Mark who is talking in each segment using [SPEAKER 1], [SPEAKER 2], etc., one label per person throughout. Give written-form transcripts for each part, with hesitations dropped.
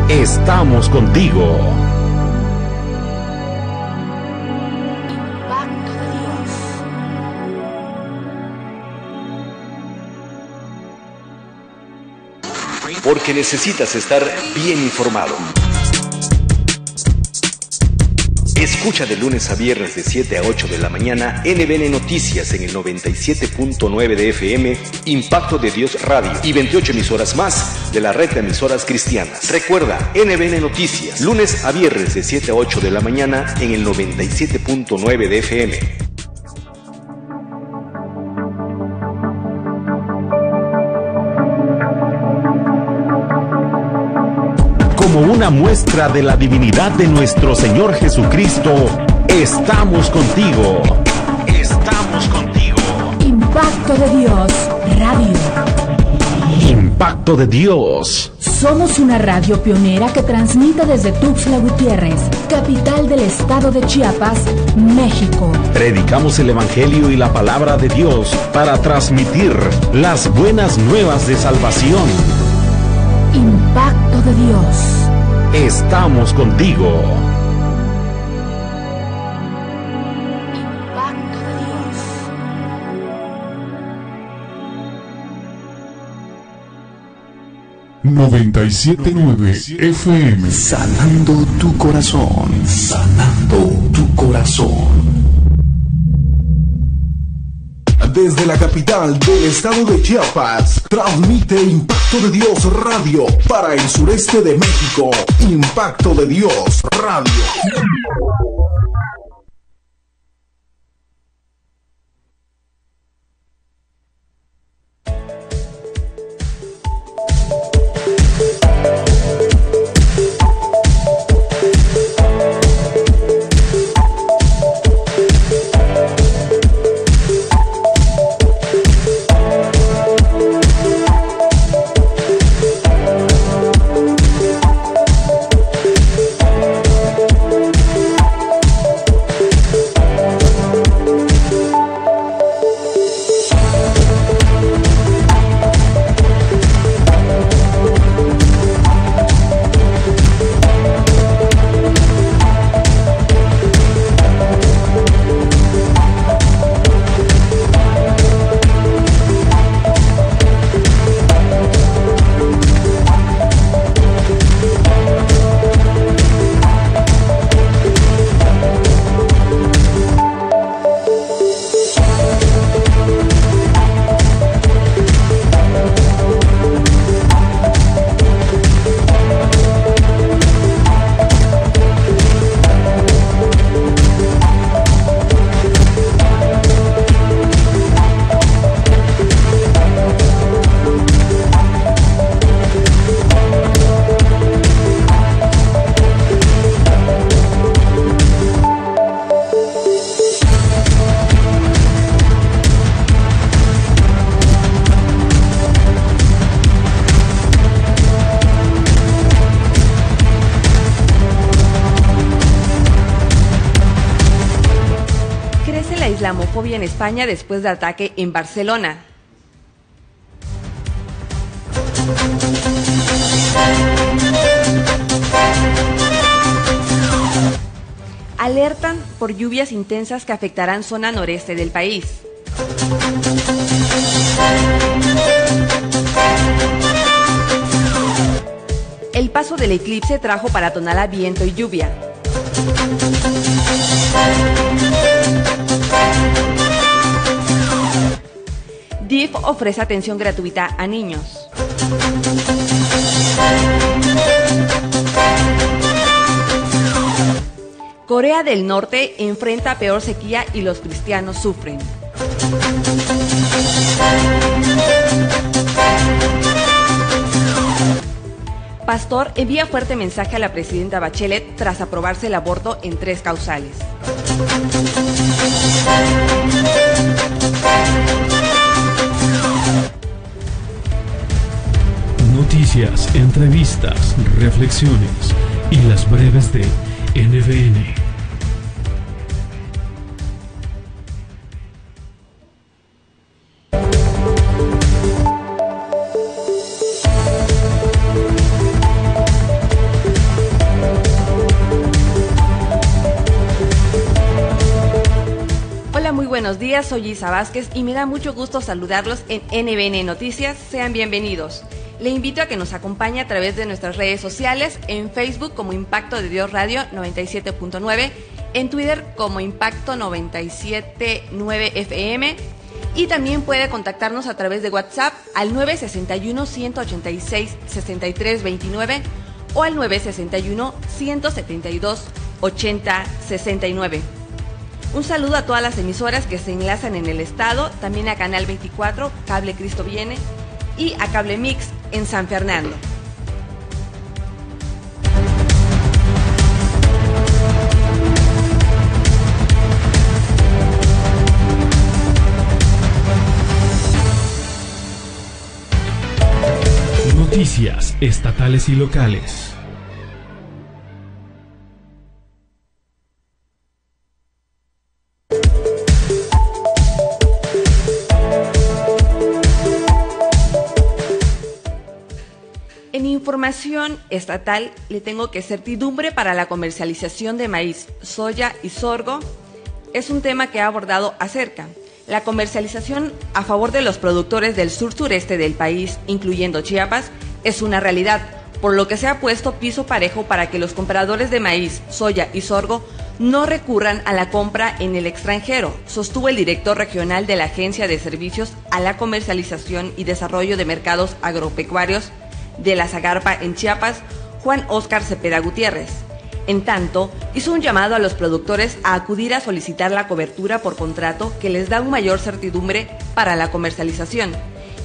[SPEAKER 1] Estamos contigo.
[SPEAKER 2] Impacto de Dios.
[SPEAKER 3] Porque necesitas estar bien informado. Escucha de lunes a viernes de 7 a 8 de la mañana NBN Noticias en el 97.9 de FM, Impacto de Dios Radio y 28 emisoras más de la red de emisoras cristianas. Recuerda, NBN Noticias, lunes a viernes de 7 a 8 de la mañana en el 97.9 de FM.
[SPEAKER 1] Como una muestra de la divinidad de nuestro Señor Jesucristo, estamos contigo. Estamos contigo.
[SPEAKER 2] Impacto de Dios Radio.
[SPEAKER 1] Impacto de Dios.
[SPEAKER 2] Somos una radio pionera que transmite desde Tuxtla Gutiérrez, capital del estado de Chiapas, México.
[SPEAKER 1] Predicamos el Evangelio y la palabra de Dios para transmitir las buenas nuevas de salvación.
[SPEAKER 2] Impacto de Dios.
[SPEAKER 1] Estamos contigo.
[SPEAKER 2] Impacto de Dios.
[SPEAKER 4] 97.9 FM.
[SPEAKER 5] Sanando tu corazón. Sanando tu corazón.
[SPEAKER 4] Desde la capital del estado de Chiapas, transmite Impacto de Dios Radio para el sureste de México. Impacto de Dios Radio.
[SPEAKER 6] Islamofobia en España después del ataque en Barcelona. Alertan por lluvias intensas que afectarán zona noreste del país. El paso del eclipse trajo para Tonalá viento y lluvia. DIF ofrece atención gratuita a niños. Corea del Norte enfrenta peor sequía y los cristianos sufren. Pastor envía fuerte mensaje a la presidenta Bachelet tras aprobarse el aborto en 3 causales.
[SPEAKER 7] Noticias, entrevistas, reflexiones y las breves de NBN.
[SPEAKER 6] buenos días, soy Isa Vázquez y me da mucho gusto saludarlos en NBN Noticias. Sean bienvenidos. Le invito a que nos acompañe a través de nuestras redes sociales, en Facebook como Impacto de Dios Radio 97.9, en Twitter como Impacto 97.9 FM y también puede contactarnos a través de WhatsApp al 961-186-6329 o al 961-172-8069. Un saludo a todas las emisoras que se enlazan en el estado, también a Canal 24, Cable Cristo Viene y a Cable Mix en San Fernando.
[SPEAKER 7] Noticias estatales y locales.
[SPEAKER 6] En información estatal le tengo que certidumbre para la comercialización de maíz, soya y sorgo es un tema que ha abordado acerca. La comercialización a favor de los productores del sur-sureste del país, incluyendo Chiapas, es una realidad, por lo que se ha puesto piso parejo para que los compradores de maíz, soya y sorgo no recurran a la compra en el extranjero, sostuvo el director regional de la Agencia de Servicios a la Comercialización y Desarrollo de Mercados Agropecuarios de la Zagarpa en Chiapas, Juan Óscar Cepeda Gutiérrez. En tanto, hizo un llamado a los productores a acudir a solicitar la cobertura por contrato que les da una mayor certidumbre para la comercialización,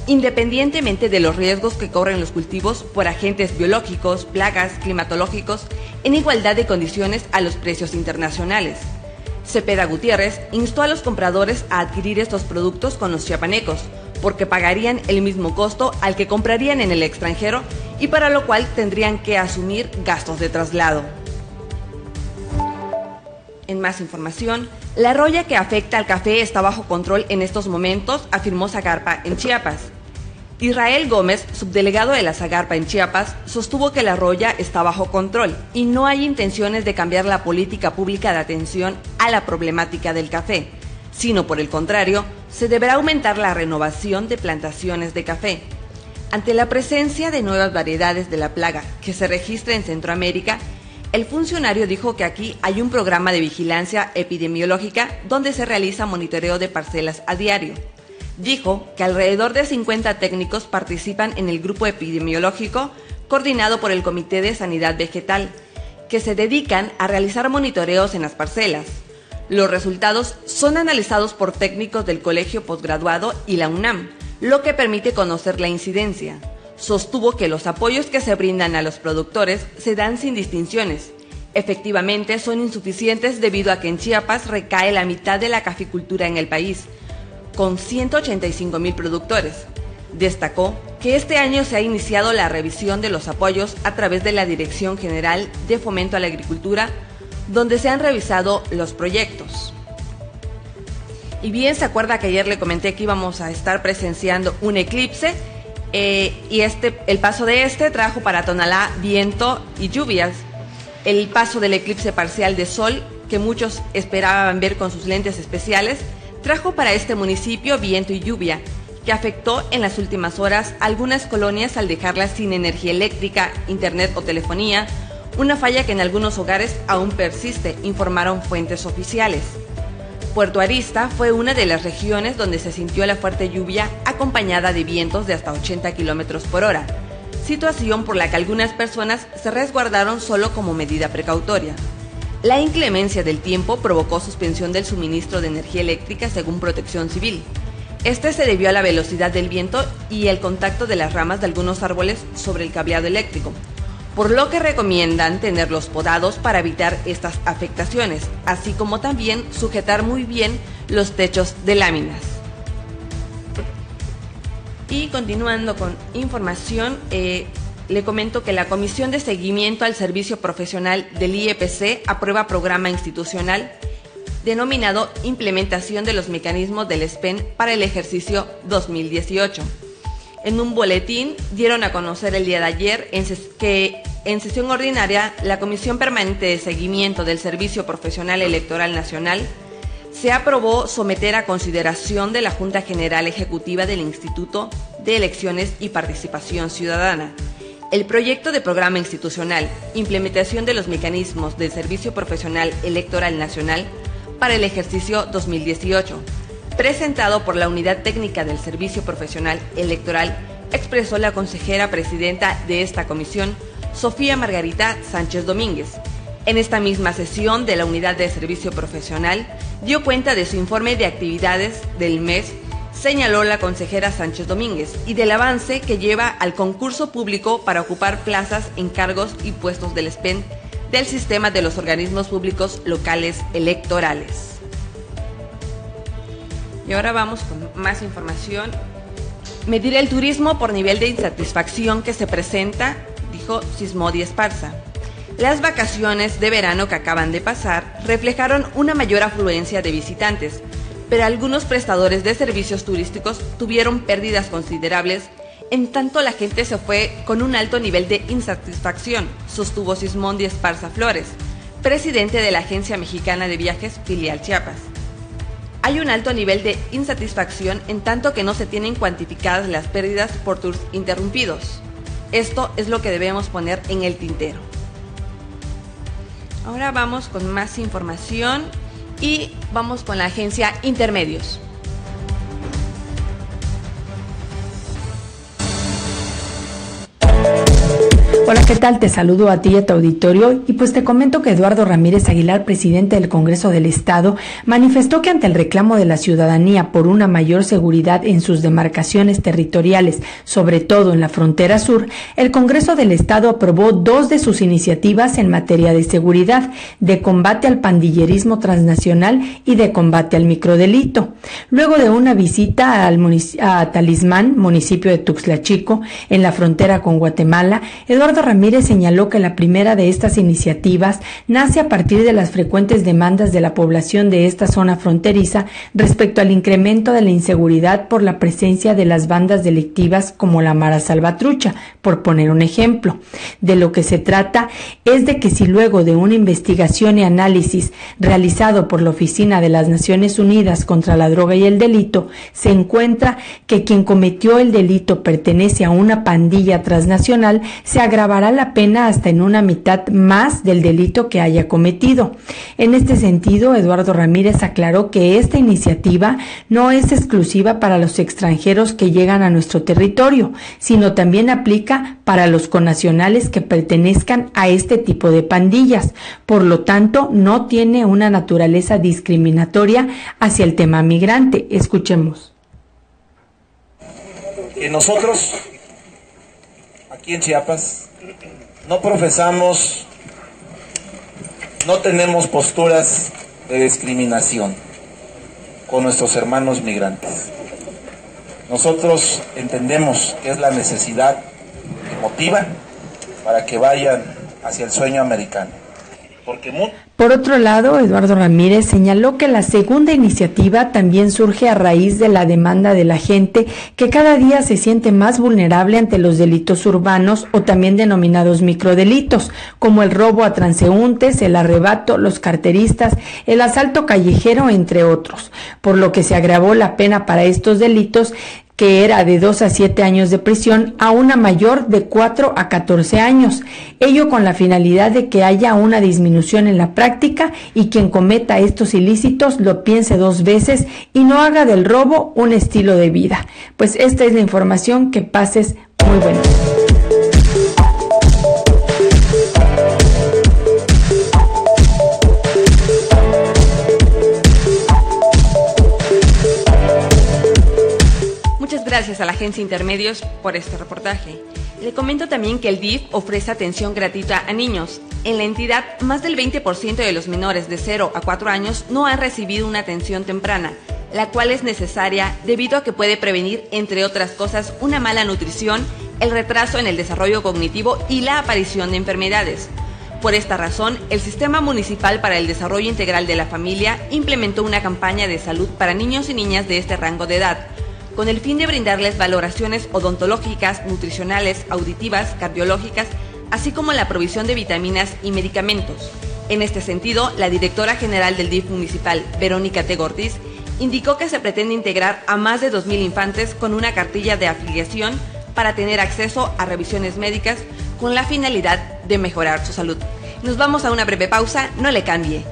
[SPEAKER 6] independientemente de los riesgos que corren los cultivos por agentes biológicos, plagas, climatológicos, en igualdad de condiciones a los precios internacionales. Cepeda Gutiérrez instó a los compradores a adquirir estos productos con los chiapanecos, porque pagarían el mismo costo al que comprarían en el extranjero y para lo cual tendrían que asumir gastos de traslado. En más información, la roya que afecta al café está bajo control en estos momentos, afirmó Zagarpa en Chiapas. Israel Gómez, subdelegado de la Zagarpa en Chiapas, sostuvo que la roya está bajo control y no hay intenciones de cambiar la política pública de atención a la problemática del café, sino por el contrario, se deberá aumentar la renovación de plantaciones de café. Ante la presencia de nuevas variedades de la plaga que se registra en Centroamérica, el funcionario dijo que aquí hay un programa de vigilancia epidemiológica donde se realiza monitoreo de parcelas a diario. Dijo que alrededor de 50 técnicos participan en el grupo epidemiológico coordinado por el Comité de Sanidad Vegetal, que se dedican a realizar monitoreos en las parcelas. Los resultados son analizados por técnicos del Colegio Postgraduado y la UNAM, lo que permite conocer la incidencia. Sostuvo que los apoyos que se brindan a los productores se dan sin distinciones. Efectivamente, son insuficientes debido a que en Chiapas recae la mitad de la caficultura en el país, con 185,000 productores. Destacó que este año se ha iniciado la revisión de los apoyos a través de la Dirección General de Fomento a la Agricultura, donde se han revisado los proyectos. Y bien, se acuerda que ayer le comenté que íbamos a estar presenciando un eclipse y el paso de trajo para Tonalá viento y lluvias. El paso del eclipse parcial de sol, que muchos esperaban ver con sus lentes especiales, trajo para este municipio viento y lluvia, que afectó en las últimas horas a algunas colonias al dejarlas sin energía eléctrica, internet o telefonía, una falla que en algunos hogares aún persiste, informaron fuentes oficiales. Puerto Arista fue una de las regiones donde se sintió la fuerte lluvia acompañada de vientos de hasta 80 kilómetros por hora, situación por la que algunas personas se resguardaron solo como medida precautoria. La inclemencia del tiempo provocó suspensión del suministro de energía eléctrica según Protección Civil. Este se debió a la velocidad del viento y el contacto de las ramas de algunos árboles sobre el cableado eléctrico, por lo que recomiendan tenerlos podados para evitar estas afectaciones, así como también sujetar muy bien los techos de láminas. Y continuando con información, le comento que la Comisión de Seguimiento al Servicio Profesional del IEPC aprueba programa institucional denominado Implementación de los Mecanismos del SPEN para el ejercicio 2018. En un boletín dieron a conocer el día de ayer que en sesión ordinaria la Comisión Permanente de Seguimiento del Servicio Profesional Electoral Nacional se aprobó someter a consideración de la Junta General Ejecutiva del Instituto de Elecciones y Participación Ciudadana el proyecto de programa institucional, implementación de los mecanismos del Servicio Profesional Electoral Nacional para el ejercicio 2018, presentado por la Unidad Técnica del Servicio Profesional Electoral, expresó la consejera presidenta de esta comisión, Sofía Margarita Sánchez Domínguez. En esta misma sesión de la Unidad de Servicio Profesional, dio cuenta de su informe de actividades del mes, señaló la consejera Sánchez Domínguez, y del avance que lleva al concurso público para ocupar plazas en cargos y puestos del SPEN del sistema de los organismos públicos locales electorales. Y ahora vamos con más información. Medir el turismo por nivel de insatisfacción que se presenta, dijo Sismondi Esparza. Las vacaciones de verano que acaban de pasar reflejaron una mayor afluencia de visitantes, pero algunos prestadores de servicios turísticos tuvieron pérdidas considerables, en tanto la gente se fue con un alto nivel de insatisfacción, sostuvo Sismondi Esparza Flores, presidente de la Agencia Mexicana de Viajes, filial Chiapas. Hay un alto nivel de insatisfacción en tanto que no se tienen cuantificadas las pérdidas por tours interrumpidos. Esto es lo que debemos poner en el tintero. Ahora vamos con más información y vamos con la agencia Intermedios.
[SPEAKER 8] Hola, ¿qué tal? Te saludo a ti y a tu auditorio y pues te comento que Eduardo Ramírez Aguilar, presidente del Congreso del Estado, manifestó que ante el reclamo de la ciudadanía por una mayor seguridad en sus demarcaciones territoriales, sobre todo en la frontera sur, el Congreso del Estado aprobó 2 de sus iniciativas en materia de seguridad, de combate al pandillerismo transnacional y de combate al microdelito. Luego de una visita a Talismán, municipio de Tuxtla Chico, en la frontera con Guatemala, Eduardo Ramírez señaló que la primera de estas iniciativas nace a partir de las frecuentes demandas de la población de esta zona fronteriza respecto al incremento de la inseguridad por la presencia de las bandas delictivas como la Mara Salvatrucha, por poner un ejemplo. De lo que se trata es de que si luego de una investigación y análisis realizado por la Oficina de las Naciones Unidas contra la Droga y el Delito, se encuentra que quien cometió el delito pertenece a una pandilla transnacional, se agravará la pena hasta en una mitad más del delito que haya cometido. En este sentido, Eduardo Ramírez aclaró que esta iniciativa no es exclusiva para los extranjeros que llegan a nuestro territorio, sino también aplica para los connacionales que pertenezcan a este tipo de pandillas. Por lo tanto, no tiene una naturaleza discriminatoria hacia el tema migrante. Escuchemos.
[SPEAKER 9] Que nosotros, aquí en Chiapas, no profesamos, no tenemos posturas de discriminación con nuestros hermanos migrantes. Nosotros entendemos que es la necesidad que motiva para que vayan hacia el sueño americano.
[SPEAKER 8] Por otro lado, Eduardo Ramírez señaló que la segunda iniciativa también surge a raíz de la demanda de la gente que cada día se siente más vulnerable ante los delitos urbanos o también denominados microdelitos, como el robo a transeúntes, el arrebato, los carteristas, el asalto callejero, entre otros, por lo que se agravó la pena para estos delitos, que era de 2 a 7 años de prisión, a una mayor de 4 a 14 años. Ello con la finalidad de que haya una disminución en la práctica y quien cometa estos ilícitos lo piense 2 veces y no haga del robo un estilo de vida. Pues esta es la información, que pases muy buena.
[SPEAKER 6] Gracias a la agencia Intermedios por este reportaje. Le comento también que el DIF ofrece atención gratuita a niños. En la entidad, más del 20% de los menores de 0 a 4 años no han recibido una atención temprana, la cual es necesaria debido a que puede prevenir, entre otras cosas, una mala nutrición, el retraso en el desarrollo cognitivo y la aparición de enfermedades. Por esta razón, el Sistema Municipal para el Desarrollo Integral de la Familia implementó una campaña de salud para niños y niñas de este rango de edad, con el fin de brindarles valoraciones odontológicas, nutricionales, auditivas, cardiológicas, así como la provisión de vitaminas y medicamentos. En este sentido, la directora general del DIF municipal, Verónica T. Ortiz, indicó que se pretende integrar a más de 2,000 infantes con una cartilla de afiliación para tener acceso a revisiones médicas con la finalidad de mejorar su salud. Nos vamos a una breve pausa, no le cambie.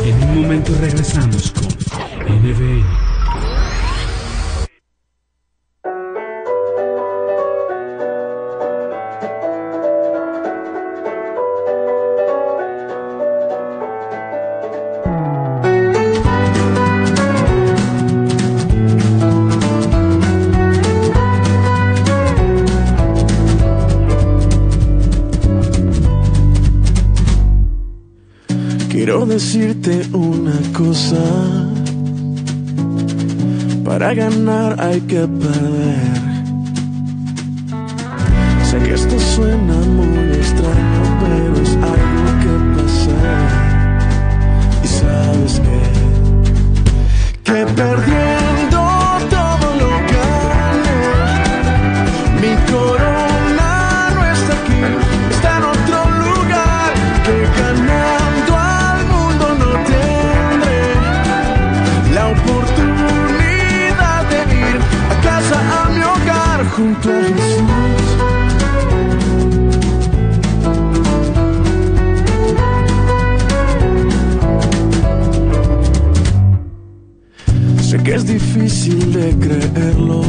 [SPEAKER 7] En un momento regresamos con NBN.
[SPEAKER 10] Quiero decirte una cosa, para ganar hay que perder. Sé que esto suena muy extraño, pero es algo que pasa. Y sabes que perdiendo todo lo gané. Mi corona no está aquí, está en otro lugar. Que ganando al mundo no tendré la oportunidad de ir a casa, a mi hogar, junto a Jesús. Sé que es difícil de creerlo,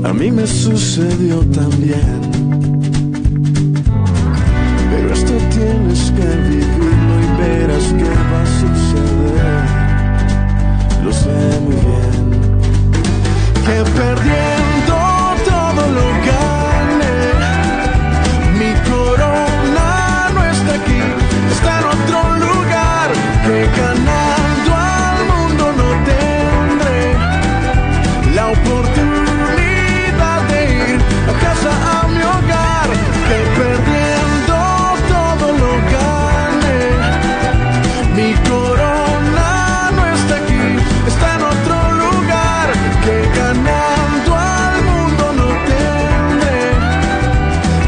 [SPEAKER 10] a mí me sucedió también, pero esto tienes que vivirlo y verás que va a suceder. Lo sé muy bien, que perdiendo todo lo gané. Mi corona no está aquí, está en otro lugar. Que ganando al mundo no tendré la oportunidad de ir a casa, a mi hogar. Que perdiendo todo lo gané. Mi corona no está aquí, está en otro lugar. Que ganando al mundo no tendré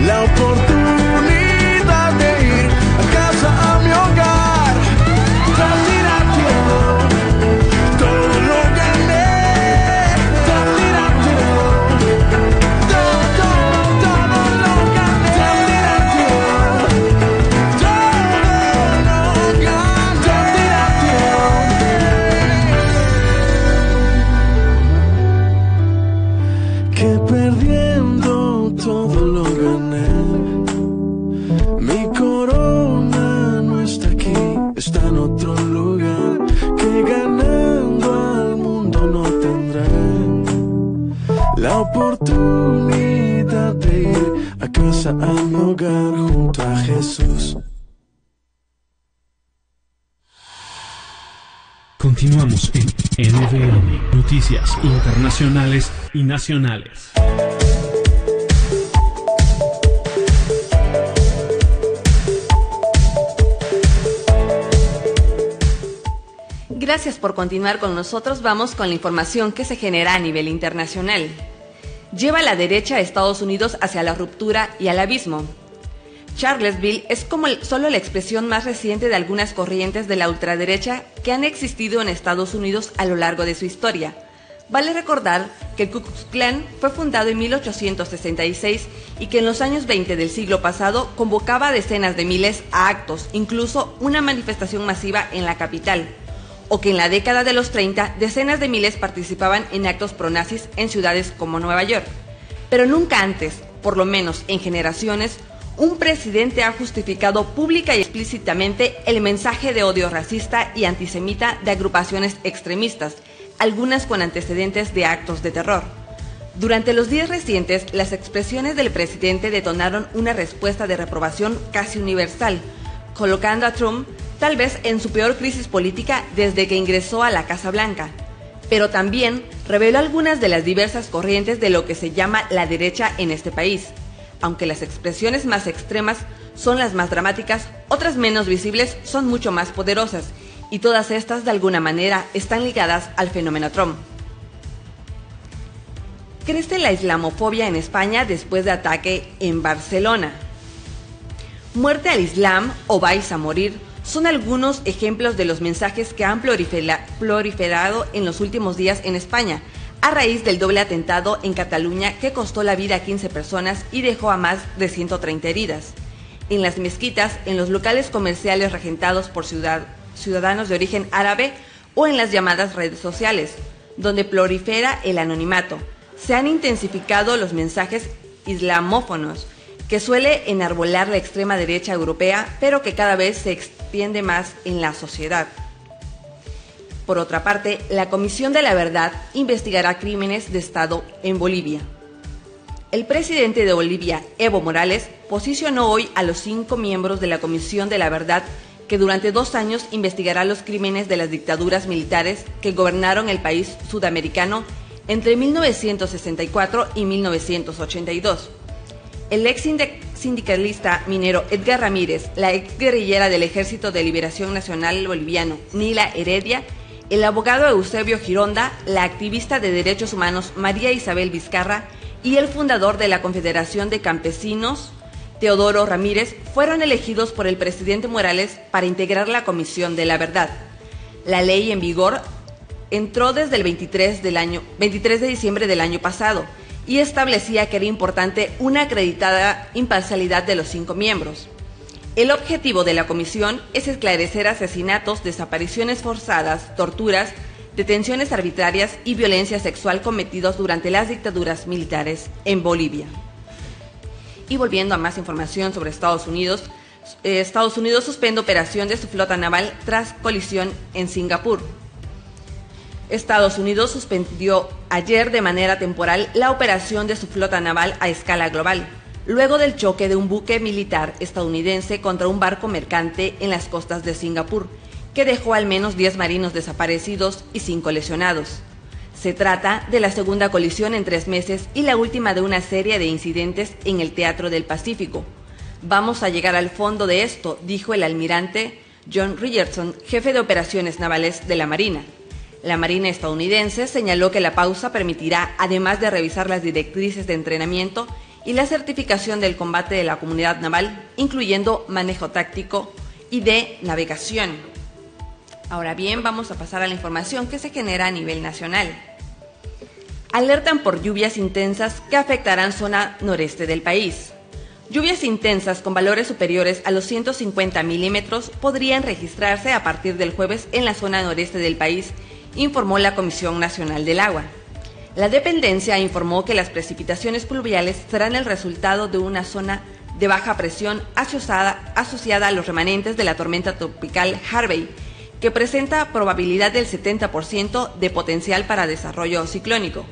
[SPEAKER 10] la oportunidad de ir a casa, a mi hogar. Todo lo gané, todo lo gané, que perdiendo todo lo gané. Mi corona no está aquí, está en otro lugar. Que ganando al mundo no tendré la oportunidad de ir a casa, a mi hogar, junto a Jesús.
[SPEAKER 7] Continuamos en NBN, noticias internacionales y nacionales.
[SPEAKER 6] Gracias por continuar con nosotros. Vamos con la información que se genera a nivel internacional. Lleva la derecha a Estados Unidos hacia la ruptura y al abismo. Charlottesville es como solo la expresión más reciente de algunas corrientes de la ultraderecha que han existido en Estados Unidos a lo largo de su historia. Vale recordar que el Ku Klux Klan fue fundado en 1866 y que en los años 20 del siglo pasado convocaba a decenas de miles a actos, incluso una manifestación masiva en la capital, o que en la década de los 30 decenas de miles participaban en actos pronazis en ciudades como Nueva York. Pero nunca antes, por lo menos en generaciones, un presidente ha justificado pública y explícitamente el mensaje de odio racista y antisemita de agrupaciones extremistas, algunas con antecedentes de actos de terror. Durante los días recientes, las expresiones del presidente detonaron una respuesta de reprobación casi universal, colocando a Trump tal vez en su peor crisis política desde que ingresó a la Casa Blanca. Pero también reveló algunas de las diversas corrientes de lo que se llama la derecha en este país. Aunque las expresiones más extremas son las más dramáticas, otras menos visibles son mucho más poderosas, y todas estas de alguna manera están ligadas al fenómeno Trump. Crece la islamofobia en España después de ataque en Barcelona. Muerte al Islam o vais a morir son algunos ejemplos de los mensajes que han proliferado en los últimos días en España, a raíz del doble atentado en Cataluña que costó la vida a 15 personas y dejó a más de 130 heridas. En las mezquitas, en los locales comerciales regentados por ciudadanos de origen árabe o en las llamadas redes sociales, donde prolifera el anonimato, se han intensificado los mensajes islamófonos, que suele enarbolar la extrema derecha europea, pero que cada vez se extiende más en la sociedad. Por otra parte, la Comisión de la Verdad investigará crímenes de Estado en Bolivia. El presidente de Bolivia, Evo Morales, posicionó hoy a los 5 miembros de la Comisión de la Verdad que durante 2 años investigará los crímenes de las dictaduras militares que gobernaron el país sudamericano entre 1964 y 1982. El ex sindicalista minero Edgar Ramírez, la ex guerrillera del Ejército de Liberación Nacional Boliviano, Nila Heredia, el abogado Eusebio Gironda, la activista de derechos humanos María Isabel Vizcarra y el fundador de la Confederación de Campesinos, Teodoro Ramírez, fueron elegidos por el presidente Morales para integrar la Comisión de la Verdad. La ley en vigor entró desde el 23 de diciembre del año pasado y establecía que era importante una acreditada imparcialidad de los 5 miembros. El objetivo de la comisión es esclarecer asesinatos, desapariciones forzadas, torturas, detenciones arbitrarias y violencia sexual cometidos durante las dictaduras militares en Bolivia. Y volviendo a más información sobre Estados Unidos suspende operación de su flota naval tras colisión en Singapur. Estados Unidos suspendió ayer de manera temporal la operación de su flota naval a escala global, luego del choque de un buque militar estadounidense contra un barco mercante en las costas de Singapur, que dejó al menos 10 marinos desaparecidos y 5 lesionados. Se trata de la segunda colisión en 3 meses y la última de una serie de incidentes en el Teatro del Pacífico. Vamos a llegar al fondo de esto, dijo el almirante John Richardson, jefe de operaciones navales de la Marina. La Marina estadounidense señaló que la pausa permitirá, además de revisar las directrices de entrenamiento y la certificación del combate de la comunidad naval, incluyendo manejo táctico y de navegación. Ahora bien, vamos a pasar a la información que se genera a nivel nacional. Alertan por lluvias intensas que afectarán zona noreste del país. Lluvias intensas con valores superiores a los 150 milímetros podrían registrarse a partir del jueves en la zona noreste del país, informó la Comisión Nacional del Agua. La dependencia informó que las precipitaciones pluviales serán el resultado de una zona de baja presión asociada a los remanentes de la tormenta tropical Harvey, que presenta probabilidad del 70% de potencial para desarrollo ciclónico.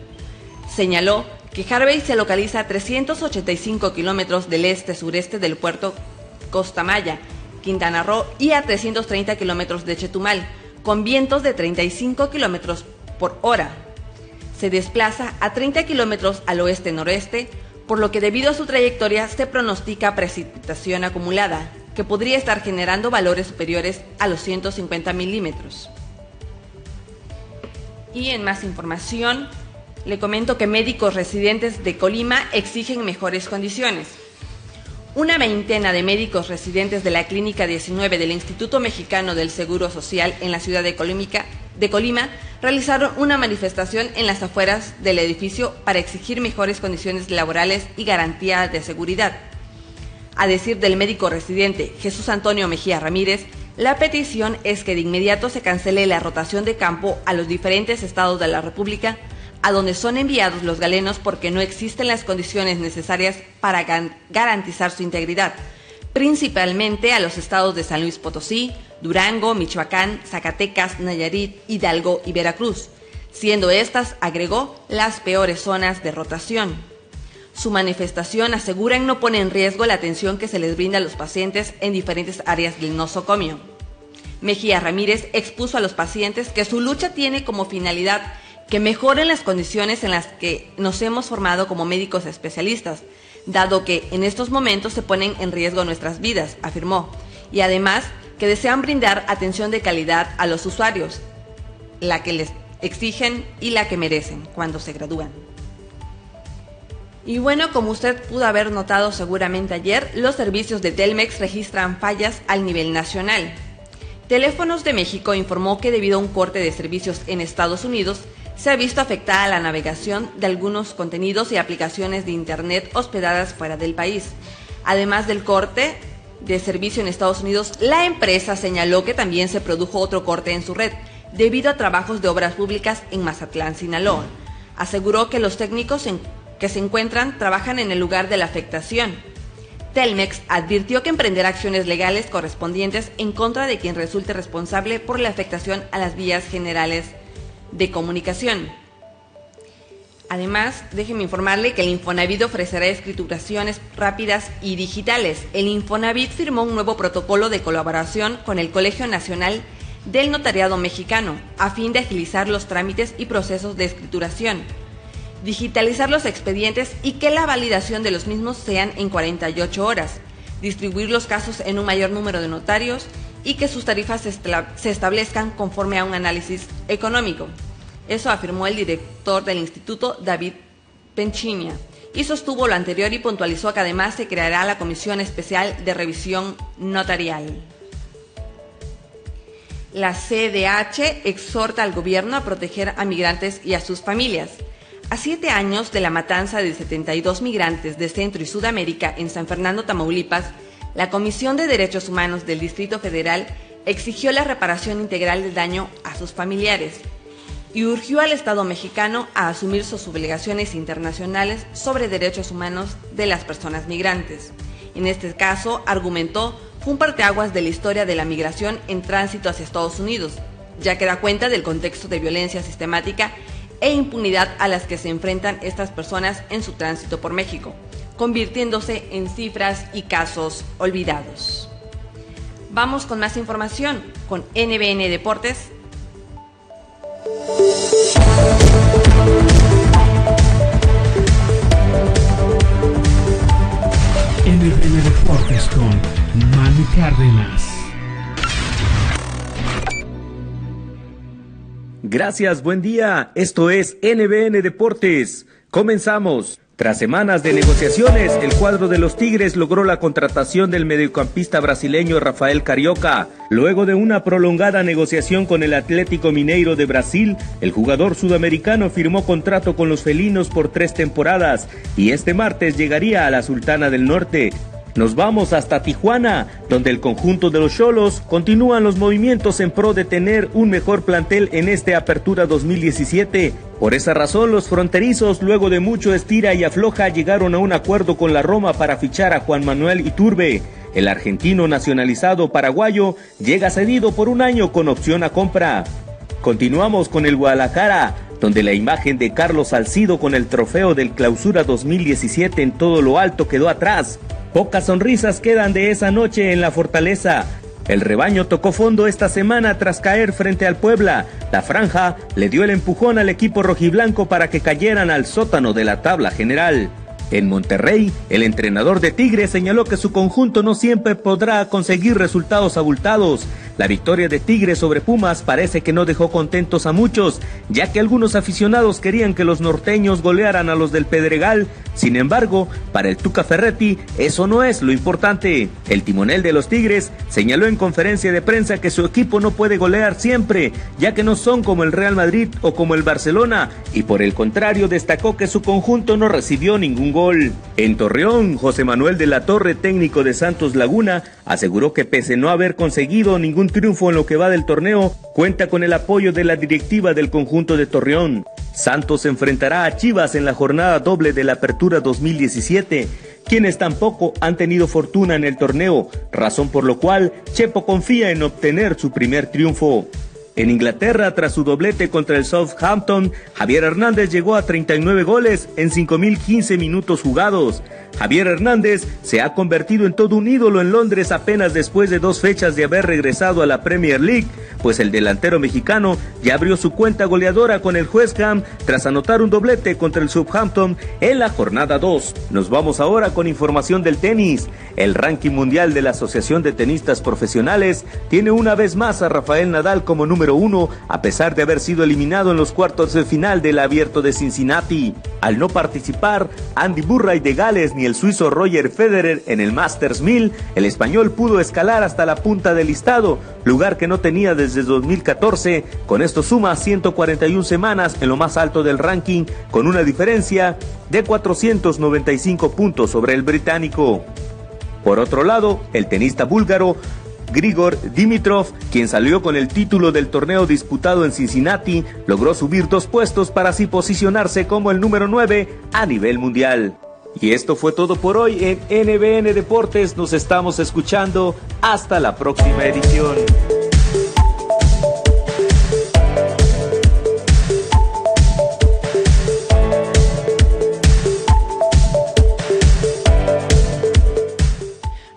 [SPEAKER 6] Señaló que Harvey se localiza a 385 kilómetros del este-sureste del puerto Costa Maya, Quintana Roo, y a 330 kilómetros de Chetumal, con vientos de 35 kilómetros por hora. Se desplaza a 30 kilómetros al oeste-noreste, por lo que debido a su trayectoria se pronostica precipitación acumulada, que podría estar generando valores superiores a los 150 milímetros. Y en más información, le comento que médicos residentes de Colima exigen mejores condiciones. Una veintena de médicos residentes de la Clínica 19 del Instituto Mexicano del Seguro Social en la ciudad de Colima realizaron una manifestación en las afueras del edificio para exigir mejores condiciones laborales y garantía de seguridad. A decir del médico residente Jesús Antonio Mejía Ramírez, la petición es que de inmediato se cancele la rotación de campo a los diferentes estados de la República, a donde son enviados los galenos porque no existen las condiciones necesarias para garantizar su integridad, principalmente a los estados de San Luis Potosí, Durango, Michoacán, Zacatecas, Nayarit, Hidalgo y Veracruz, siendo estas, agregó, las peores zonas de rotación. Su manifestación, aseguran, no pone en riesgo la atención que se les brinda a los pacientes en diferentes áreas del nosocomio. Mejía Ramírez expuso a los pacientes que su lucha tiene como finalidad que mejoren las condiciones en las que nos hemos formado como médicos especialistas, dado que en estos momentos se ponen en riesgo nuestras vidas, afirmó, y además que desean brindar atención de calidad a los usuarios, la que les exigen y la que merecen cuando se gradúan. Y bueno, como usted pudo haber notado seguramente ayer, los servicios de Telmex registran fallas al nivel nacional. Teléfonos de México informó que debido a un corte de servicios en Estados Unidos, se ha visto afectada la navegación de algunos contenidos y aplicaciones de Internet hospedadas fuera del país. Además del corte de servicio en Estados Unidos, la empresa señaló que también se produjo otro corte en su red, debido a trabajos de obras públicas en Mazatlán, Sinaloa. Aseguró que los técnicos que se encuentran trabajan en el lugar de la afectación. Telmex advirtió que emprenderá acciones legales correspondientes en contra de quien resulte responsable por la afectación a las vías generales de comunicación. Además, déjeme informarle que el Infonavit ofrecerá escrituraciones rápidas y digitales. El Infonavit firmó un nuevo protocolo de colaboración con el Colegio Nacional del Notariado Mexicano, a fin de agilizar los trámites y procesos de escrituración, digitalizar los expedientes y que la validación de los mismos sean en 48 horas, distribuir los casos en un mayor número de notarios y que sus tarifas se establezcan conforme a un análisis económico. Eso afirmó el director del instituto, David Penchiña, y sostuvo lo anterior y puntualizó que además se creará la Comisión Especial de Revisión Notarial. La CDH exhorta al gobierno a proteger a migrantes y a sus familias. A 7 años de la matanza de 72 migrantes de Centro y Sudamérica en San Fernando, Tamaulipas, la Comisión de Derechos Humanos del Distrito Federal exigió la reparación integral del daño a sus familiares y urgió al Estado mexicano a asumir sus obligaciones internacionales sobre derechos humanos de las personas migrantes. En este caso, argumentó, fue un parteaguas de la historia de la migración en tránsito hacia Estados Unidos, ya que da cuenta del contexto de violencia sistemática e impunidad a las que se enfrentan estas personas en su tránsito por México, convirtiéndose en cifras y casos olvidados. Vamos con más información con NBN Deportes.
[SPEAKER 7] NBN Deportes con Manu Cárdenas.
[SPEAKER 1] Gracias, buen día. Esto es NBN Deportes. Comenzamos. Tras semanas de negociaciones, el cuadro de los Tigres logró la contratación del mediocampista brasileño Rafael Carioca. Luego de una prolongada negociación con el Atlético Mineiro de Brasil, el jugador sudamericano firmó contrato con los felinos por 3 temporadas y este martes llegaría a la Sultana del Norte. Nos vamos hasta Tijuana, donde el conjunto de los Xolos continúan los movimientos en pro de tener un mejor plantel en este Apertura 2017. Por esa razón, los fronterizos, luego de mucho estira y afloja, llegaron a un acuerdo con la Roma para fichar a Juan Manuel Iturbe. El argentino nacionalizado paraguayo llega cedido por 1 año con opción a compra. Continuamos con el Guadalajara, donde la imagen de Carlos Salcido con el trofeo del Clausura 2017 en todo lo alto quedó atrás. Pocas sonrisas quedan de esa noche en la Fortaleza. El rebaño tocó fondo esta semana tras caer frente al Puebla. La franja le dio el empujón al equipo rojiblanco para que cayeran al sótano de la tabla general. En Monterrey, el entrenador de Tigres señaló que su conjunto no siempre podrá conseguir resultados abultados. La victoria de Tigres sobre Pumas parece que no dejó contentos a muchos, ya que algunos aficionados querían que los norteños golearan a los del Pedregal. Sin embargo, para el Tuca Ferretti, eso no es lo importante. El timonel de los Tigres señaló en conferencia de prensa que su equipo no puede golear siempre, ya que no son como el Real Madrid o como el Barcelona, y por el contrario destacó que su conjunto no recibió ningún gol. En Torreón, José Manuel de la Torre, técnico de Santos Laguna, aseguró que pese a no haber conseguido ningún triunfo en lo que va del torneo, cuenta con el apoyo de la directiva del conjunto de Torreón. Santos enfrentará a Chivas en la jornada doble de la Apertura 2017, quienes tampoco han tenido fortuna en el torneo, razón por lo cual Chepo confía en obtener su primer triunfo. En Inglaterra, tras su doblete contra el Southampton, Javier Hernández llegó a 39 goles en 5.015 minutos jugados. Javier Hernández se ha convertido en todo un ídolo en Londres apenas después de 2 fechas de haber regresado a la Premier League, pues el delantero mexicano ya abrió su cuenta goleadora con el West Ham tras anotar un doblete contra el Southampton en la jornada 2. Nos vamos ahora con información del tenis. El ranking mundial de la Asociación de Tenistas Profesionales tiene una vez más a Rafael Nadal como número 1, a pesar de haber sido eliminado en los cuartos de final del Abierto de Cincinnati. Al no participar Andy Murray de Gales ni el suizo Roger Federer en el Masters 1000, el español pudo escalar hasta la punta del listado, lugar que no tenía desde 2014. Con esto suma 141 semanas en lo más alto del ranking, con una diferencia de 495 puntos sobre el británico. Por otro lado, el tenista búlgaro Grigor Dimitrov, quien salió con el título del torneo disputado en Cincinnati, logró subir 2 puestos para así posicionarse como el número 9 a nivel mundial. Y esto fue todo por hoy en NBN Deportes. Nos estamos escuchando. Hasta la próxima edición.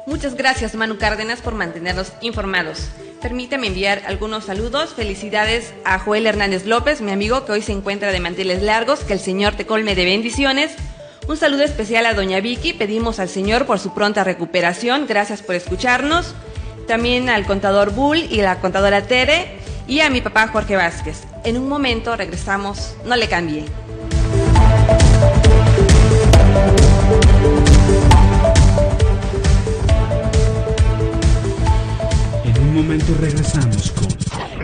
[SPEAKER 6] Muchas gracias, Manu Cárdenas, por mantenernos informados. Permítame enviar algunos saludos. Felicidades a Joel Hernández López, mi amigo que hoy se encuentra de manteles largos. Que el Señor te colme de bendiciones. Un saludo especial a doña Vicky. Pedimos al Señor por su pronta recuperación. Gracias por escucharnos. También al contador Bull y a la contadora Tere. Y a mi papá Jorge Vázquez. En un momento regresamos. No le cambie.
[SPEAKER 7] En un momento regresamos con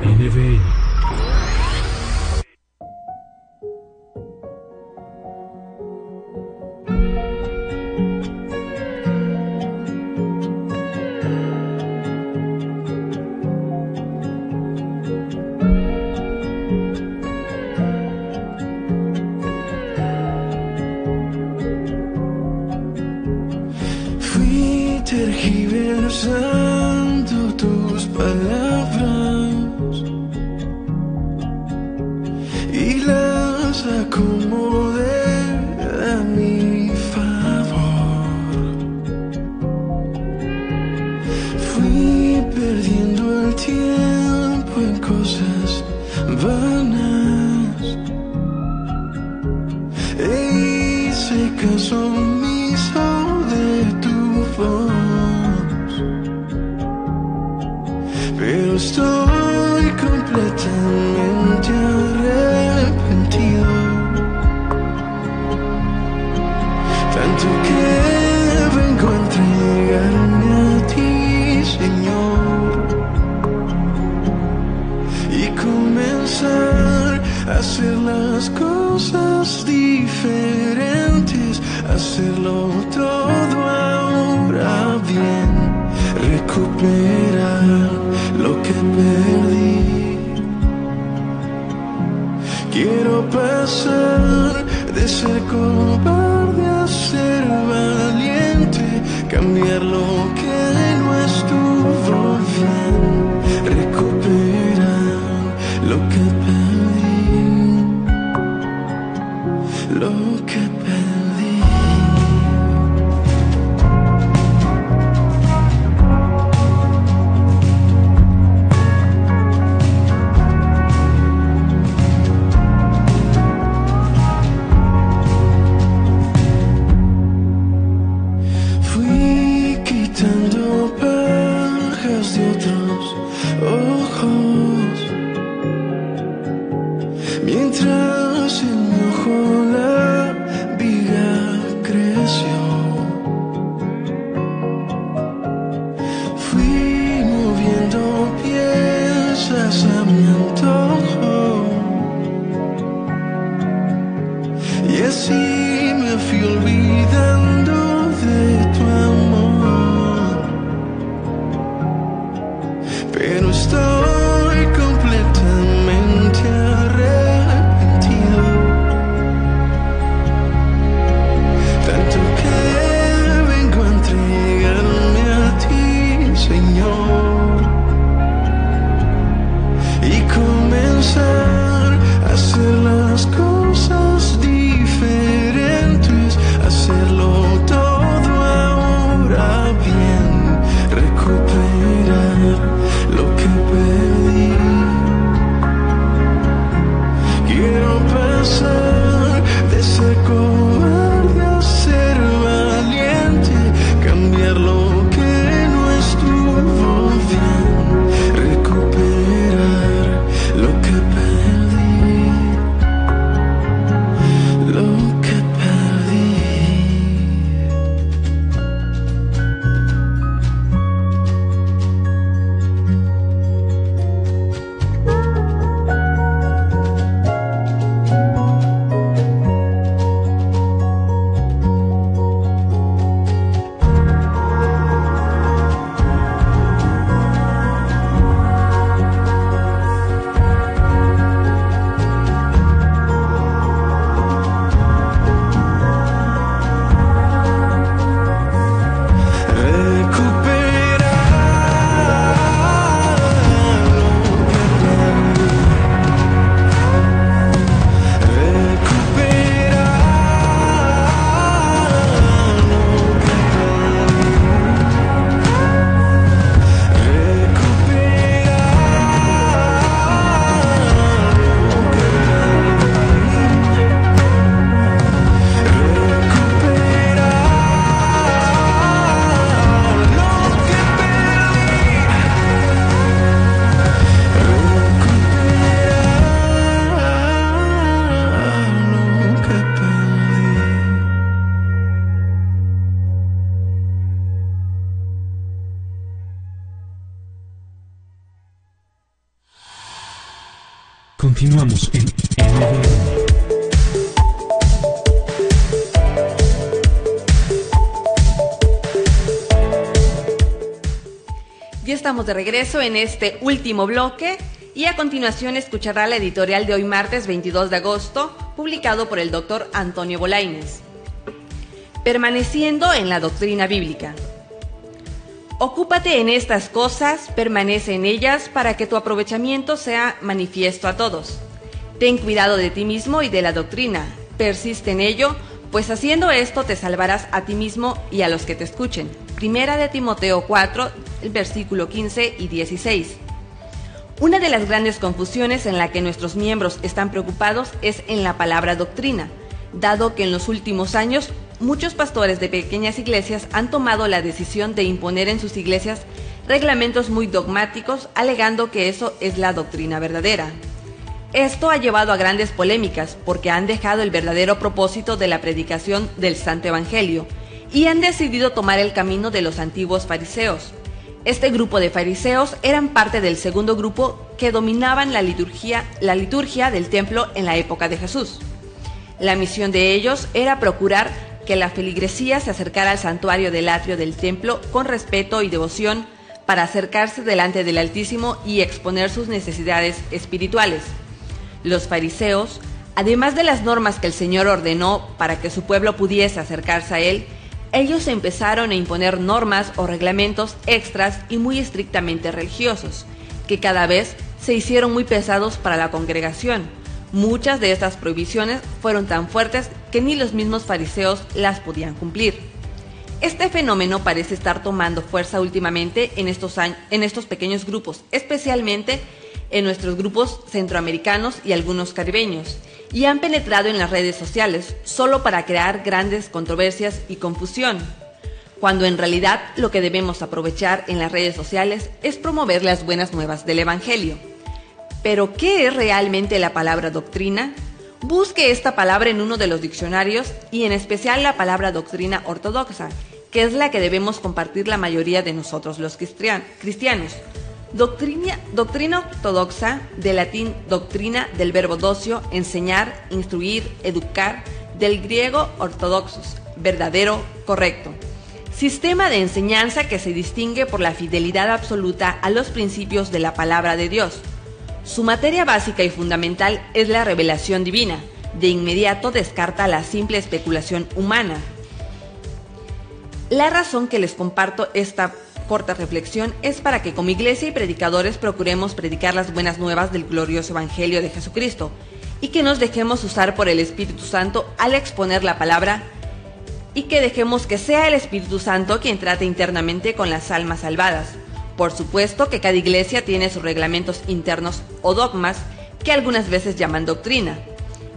[SPEAKER 7] NBN.
[SPEAKER 10] Fui tergiversando tus palabras y las acomodé a mi favor. Fui perdiendo el tiempo en cosas vanas e hice caso omiso de tu voz, pero estoy completamente arrepentido, tanto que vengo a entregarme a ti, Señor, y comenzar a hacer las cosas diferentes, hacerlo todo ahora bien, recuperar lo que perdí. Quiero pasar de ser cobarde a ser valiente, cambiar lo que no estuvo bien, recuperar lo que perdí, lo que perdí. Fui quitando pajas de otros ojos, mientras en mi ojo la viga creció. Fui moviendo piezas a mi antojo y así me fui olvidando de tu amor, pero estoy completamente arrepentido, tanto que vengo a entregarme a ti, Señor, y comenzar a hacer las cosas diferentes, hacerlo todo ahora bien, recuperar lo que perdí. Quiero pasar de ser cobarde a ser valiente, cambiar lo que no estuvo bien, recuperar lo que perdí, lo que
[SPEAKER 7] Continuamos en NBN.
[SPEAKER 6] Ya estamos de regreso en este último bloque y a continuación escuchará la editorial de hoy martes 22 de agosto, publicado por el doctor Antonio Bolaños. Permaneciendo en la doctrina bíblica. Ocúpate en estas cosas, permanece en ellas para que tu aprovechamiento sea manifiesto a todos. Ten cuidado de ti mismo y de la doctrina, persiste en ello, pues haciendo esto te salvarás a ti mismo y a los que te escuchen. Primera de Timoteo 4, el versículo 15 y 16. Una de las grandes confusiones en la que nuestros miembros están preocupados es en la palabra doctrina, dado que en los últimos años muchos pastores de pequeñas iglesias han tomado la decisión de imponer en sus iglesias reglamentos muy dogmáticos, alegando que eso es la doctrina verdadera. Esto ha llevado a grandes polémicas porque han dejado el verdadero propósito de la predicación del Santo Evangelio y han decidido tomar el camino de los antiguos fariseos. Este grupo de fariseos eran parte del segundo grupo que dominaban la liturgia del templo en la época de Jesús. La misión de ellos era procurar que la feligresía se acercara al santuario del atrio del templo con respeto y devoción para acercarse delante del Altísimo y exponer sus necesidades espirituales. Los fariseos, además de las normas que el Señor ordenó para que su pueblo pudiese acercarse a Él, ellos empezaron a imponer normas o reglamentos extras y muy estrictamente religiosos, que cada vez se hicieron muy pesados para la congregación. Muchas de estas prohibiciones fueron tan fuertes que ni los mismos fariseos las podían cumplir. Este fenómeno parece estar tomando fuerza últimamente en estos pequeños grupos, especialmente en nuestros grupos centroamericanos y algunos caribeños, y han penetrado en las redes sociales solo para crear grandes controversias y confusión, cuando en realidad lo que debemos aprovechar en las redes sociales es promover las buenas nuevas del Evangelio. ¿Pero qué es realmente la palabra doctrina? Busque esta palabra en uno de los diccionarios y en especial la palabra doctrina ortodoxa, que es la que debemos compartir la mayoría de nosotros los cristianos. Doctrina ortodoxa, de latín doctrina, del verbo docio, enseñar, instruir, educar, del griego ortodoxos, verdadero, correcto. Sistema de enseñanza que se distingue por la fidelidad absoluta a los principios de la palabra de Dios. Su materia básica y fundamental es la revelación divina. De inmediato descarta la simple especulación humana. La razón que les comparto esta corta reflexión es para que como iglesia y predicadores procuremos predicar las buenas nuevas del glorioso Evangelio de Jesucristo y que nos dejemos usar por el Espíritu Santo al exponer la palabra y que dejemos que sea el Espíritu Santo quien trate internamente con las almas salvadas. Por supuesto que cada iglesia tiene sus reglamentos internos o dogmas que algunas veces llaman doctrina.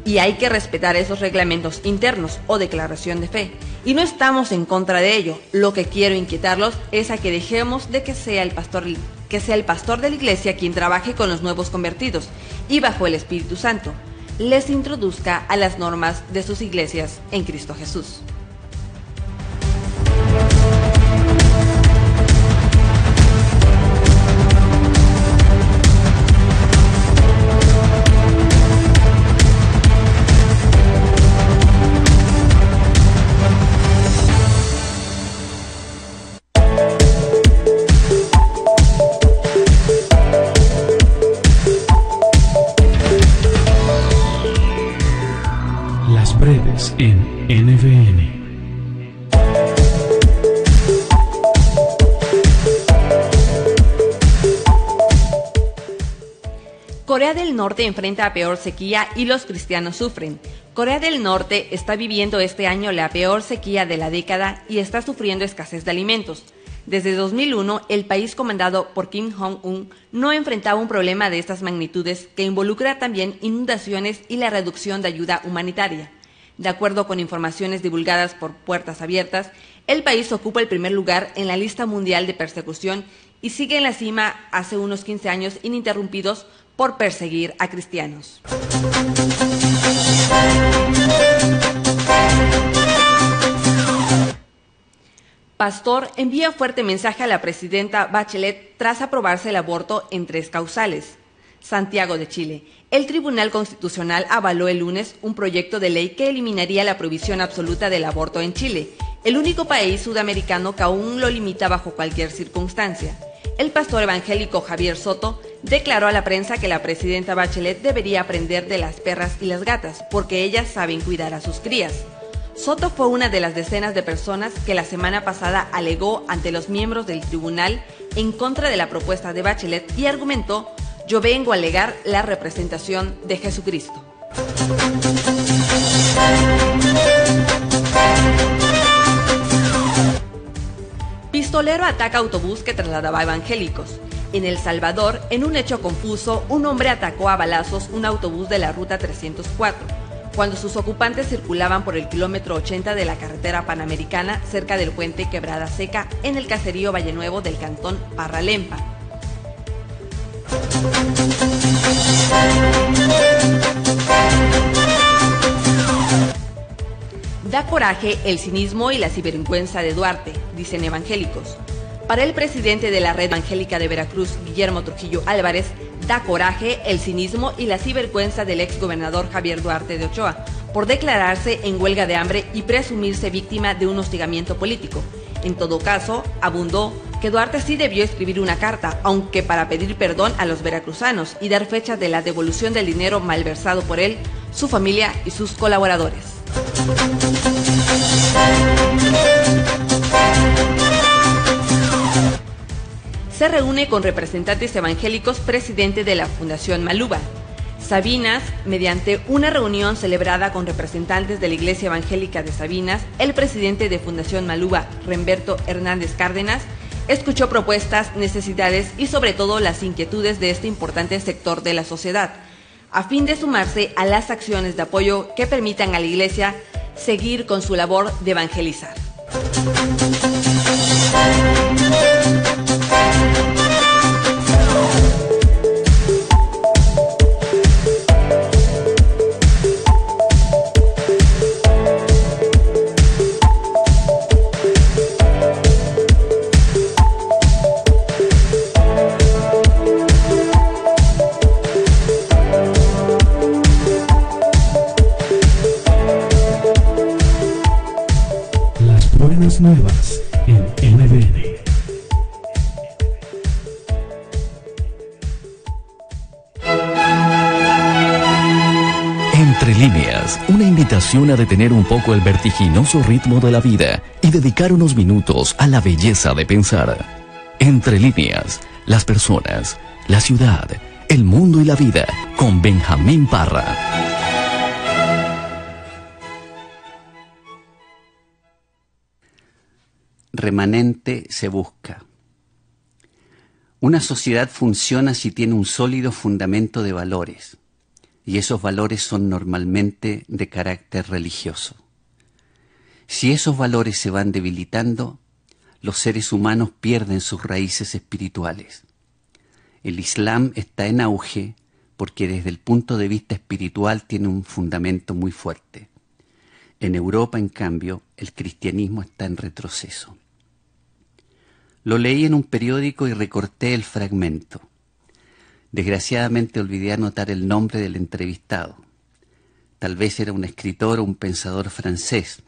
[SPEAKER 6] Y hay que respetar esos reglamentos internos o declaración de fe. Y no estamos en contra de ello. Lo que quiero inquietarlos es a que dejemos de que sea el pastor de la iglesia quien trabaje con los nuevos convertidos y bajo el Espíritu Santo les introduzca a las normas de sus iglesias en Cristo Jesús.
[SPEAKER 7] Breves en NBN.
[SPEAKER 6] Corea del Norte enfrenta a peor sequía y los cristianos sufren. Corea del Norte está viviendo este año la peor sequía de la década y está sufriendo escasez de alimentos. Desde 2001, el país comandado por Kim Jong-un no enfrentaba un problema de estas magnitudes que involucra también inundaciones y la reducción de ayuda humanitaria. De acuerdo con informaciones divulgadas por Puertas Abiertas, el país ocupa el primer lugar en la lista mundial de persecución y sigue en la cima hace unos 15 años ininterrumpidos por perseguir a cristianos. Pastor envía fuerte mensaje a la presidenta Bachelet tras aprobarse el aborto en 3 causales. Santiago de Chile. El Tribunal Constitucional avaló el lunes un proyecto de ley que eliminaría la prohibición absoluta del aborto en Chile, el único país sudamericano que aún lo limita bajo cualquier circunstancia. El pastor evangélico Javier Soto declaró a la prensa que la presidenta Bachelet debería aprender de las perras y las gatas, porque ellas saben cuidar a sus crías. Soto fue una de las decenas de personas que la semana pasada alegó ante los miembros del tribunal en contra de la propuesta de Bachelet y argumentó: yo vengo a alegar la representación de Jesucristo. Pistolero ataca autobús que trasladaba evangélicos. En El Salvador, en un hecho confuso, un hombre atacó a balazos un autobús de la ruta 304, cuando sus ocupantes circulaban por el kilómetro 80 de la carretera panamericana cerca del puente Quebrada Seca en el caserío Valle Nuevo del cantón Parralempa. Da coraje el cinismo y la sinvergüenza de Duarte, dicen evangélicos. Para el presidente de la Red Evangélica de Veracruz, Guillermo Trujillo Álvarez, da coraje el cinismo y la sinvergüenza del exgobernador Javier Duarte de Ochoa por declararse en huelga de hambre y presumirse víctima de un hostigamiento político. En todo caso, abundó que Duarte sí debió escribir una carta, aunque para pedir perdón a los veracruzanos y dar fecha de la devolución del dinero malversado por él, su familia y sus colaboradores. Se reúne con representantes evangélicos presidente de la Fundación Maluba. Sabinas, mediante una reunión celebrada con representantes de la Iglesia Evangélica de Sabinas, el presidente de Fundación Maluba, Remberto Hernández Cárdenas, escuchó propuestas, necesidades y sobre todo las inquietudes de este importante sector de la sociedad, a fin de sumarse a las acciones de apoyo que permitan a la Iglesia seguir con su labor de evangelizar.
[SPEAKER 7] Nuevas en NBN.
[SPEAKER 11] Entre líneas, una invitación a detener un poco el vertiginoso ritmo de la vida y dedicar unos minutos a la belleza de pensar. Entre líneas, las personas, la ciudad, el mundo y la vida, con Benjamín Parra.
[SPEAKER 12] Remanente se busca. Una sociedad funciona si tiene un sólido fundamento de valores, y esos valores son normalmente de carácter religioso. Si esos valores se van debilitando, los seres humanos pierden sus raíces espirituales. El Islam está en auge porque desde el punto de vista espiritual tiene un fundamento muy fuerte. En Europa, en cambio, el cristianismo está en retroceso. Lo leí en un periódico y recorté el fragmento. Desgraciadamente olvidé anotar el nombre del entrevistado. Tal vez era un escritor o un pensador francés.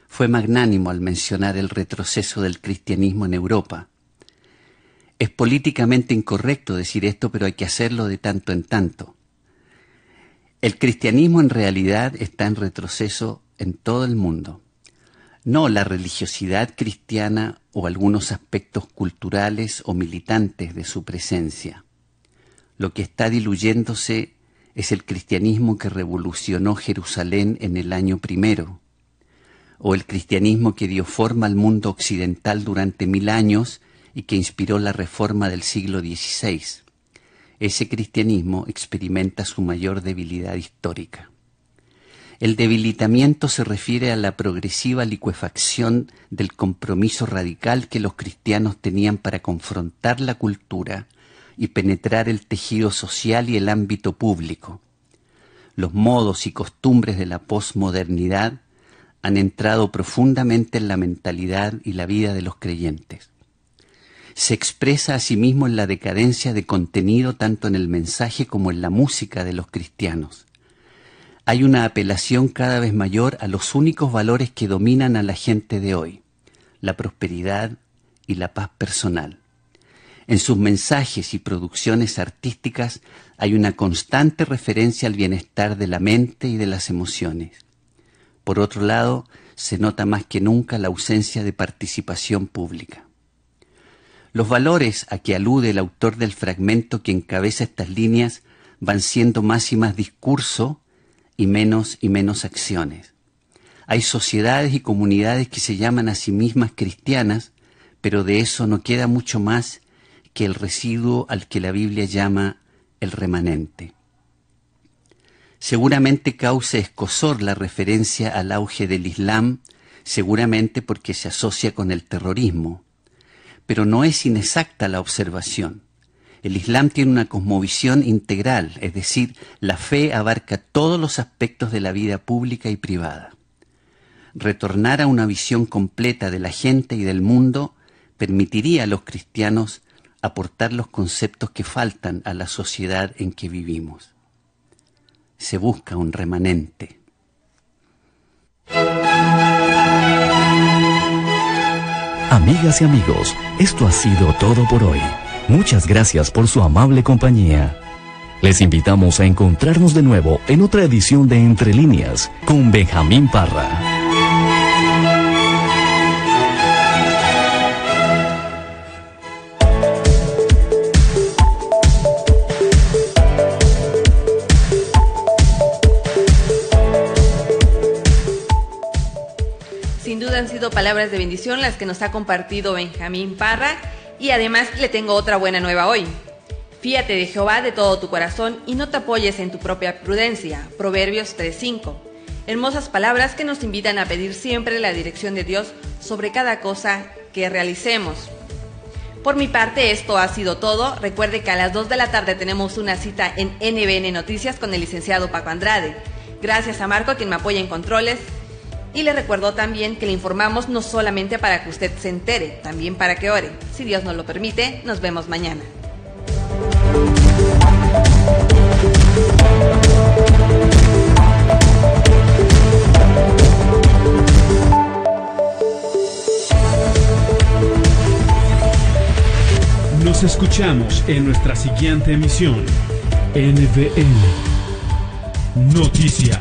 [SPEAKER 12] Fue magnánimo al mencionar el retroceso del cristianismo en Europa. Es políticamente incorrecto decir esto, pero hay que hacerlo de tanto en tanto. El cristianismo en realidad está en retroceso en todo el mundo. No la religiosidad cristiana o algunos aspectos culturales o militantes de su presencia. Lo que está diluyéndose es el cristianismo que revolucionó Jerusalén en el año 1, o el cristianismo que dio forma al mundo occidental durante 1000 años y que inspiró la reforma del siglo XVI. Ese cristianismo experimenta su mayor debilidad histórica. El debilitamiento se refiere a la progresiva licuefacción del compromiso radical que los cristianos tenían para confrontar la cultura y penetrar el tejido social y el ámbito público. Los modos y costumbres de la posmodernidad han entrado profundamente en la mentalidad y la vida de los creyentes. se expresa a sí mismo en la decadencia de contenido tanto en el mensaje como en la música de los cristianos. Hay una apelación cada vez mayor a los únicos valores que dominan a la gente de hoy, la prosperidad y la paz personal. En sus mensajes y producciones artísticas hay una constante referencia al bienestar de la mente y de las emociones. Por otro lado, se nota más que nunca la ausencia de participación pública. Los valores a que alude el autor del fragmento que encabeza estas líneas van siendo más y más discurso y menos acciones. Hay sociedades y comunidades que se llaman a sí mismas cristianas, pero de eso no queda mucho más que el residuo al que la Biblia llama el remanente. Seguramente causa escozor la referencia al auge del Islam, seguramente porque se asocia con el terrorismo. Pero no es inexacta la observación. El Islam tiene una cosmovisión integral, es decir, la fe abarca todos los aspectos de la vida pública y privada. Retornar a una visión completa de la gente y del mundo permitiría a los cristianos aportar los conceptos que faltan a la sociedad en que vivimos. Se busca un remanente.
[SPEAKER 11] Amigas y amigos, esto ha sido todo por hoy. Muchas gracias por su amable compañía. Les invitamos a encontrarnos de nuevo en otra edición de Entre Líneas con Benjamín Parra.
[SPEAKER 6] Sin duda han sido palabras de bendición las que nos ha compartido Benjamín Parra, y además le tengo otra buena nueva hoy. Fíate de Jehová de todo tu corazón y no te apoyes en tu propia prudencia. Proverbios 3:5. Hermosas palabras que nos invitan a pedir siempre la dirección de Dios sobre cada cosa que realicemos. Por mi parte, esto ha sido todo. Recuerde que a las 2 de la tarde tenemos una cita en NBN Noticias con el licenciado Paco Andrade. Gracias a Marco, quien me apoya en controles. Y le recuerdo también que le informamos no solamente para que usted se entere, también para que ore. Si Dios nos lo permite, nos vemos mañana.
[SPEAKER 7] Nos escuchamos en nuestra siguiente emisión. NBN Noticias.